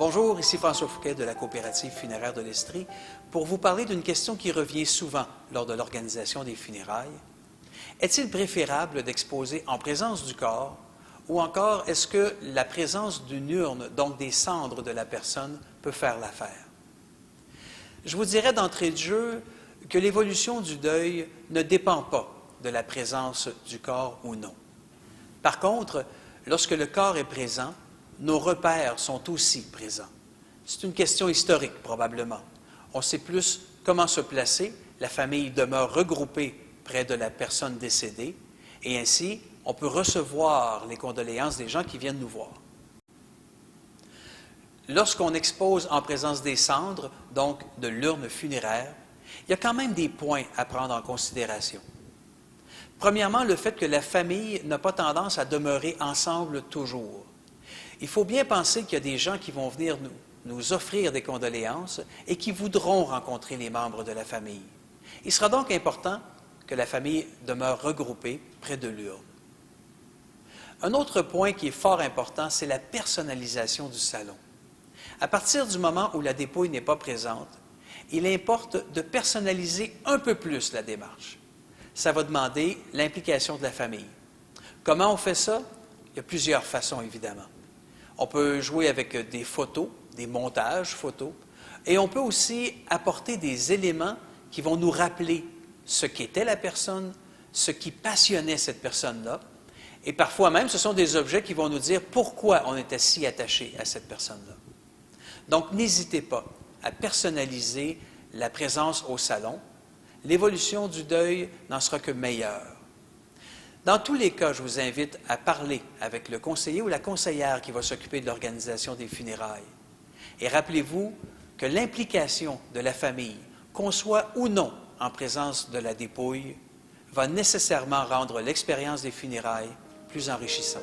Bonjour, ici François Fouquet de la coopérative funéraire de l'Estrie pour vous parler d'une question qui revient souvent lors de l'organisation des funérailles. Est-il préférable d'exposer en présence du corps ou encore est-ce que la présence d'une urne, donc des cendres de la personne, peut faire l'affaire? Je vous dirais d'entrée de jeu que l'évolution du deuil ne dépend pas de la présence du corps ou non. Par contre, lorsque le corps est présent, nos repères sont aussi présents. C'est une question historique, probablement. On sait plus comment se placer, la famille demeure regroupée près de la personne décédée, et ainsi, on peut recevoir les condoléances des gens qui viennent nous voir. Lorsqu'on expose en présence des cendres, donc de l'urne funéraire, il y a quand même des points à prendre en considération. Premièrement, le fait que la famille n'a pas tendance à demeurer ensemble toujours. Il faut bien penser qu'il y a des gens qui vont venir nous offrir des condoléances et qui voudront rencontrer les membres de la famille. Il sera donc important que la famille demeure regroupée près de l'urne. Un autre point qui est fort important, c'est la personnalisation du salon. À partir du moment où la dépouille n'est pas présente, il importe de personnaliser un peu plus la démarche. Ça va demander l'implication de la famille. Comment on fait ça? Il y a plusieurs façons, évidemment. On peut jouer avec des photos, des montages photos, et on peut aussi apporter des éléments qui vont nous rappeler ce qu'était la personne, ce qui passionnait cette personne-là, et parfois même, ce sont des objets qui vont nous dire pourquoi on était si attaché à cette personne-là. Donc, n'hésitez pas à personnaliser la présence au salon. L'évolution du deuil n'en sera que meilleure. Dans tous les cas, je vous invite à parler avec le conseiller ou la conseillère qui va s'occuper de l'organisation des funérailles. Et rappelez-vous que l'implication de la famille, qu'on soit ou non en présence de la dépouille, va nécessairement rendre l'expérience des funérailles plus enrichissante.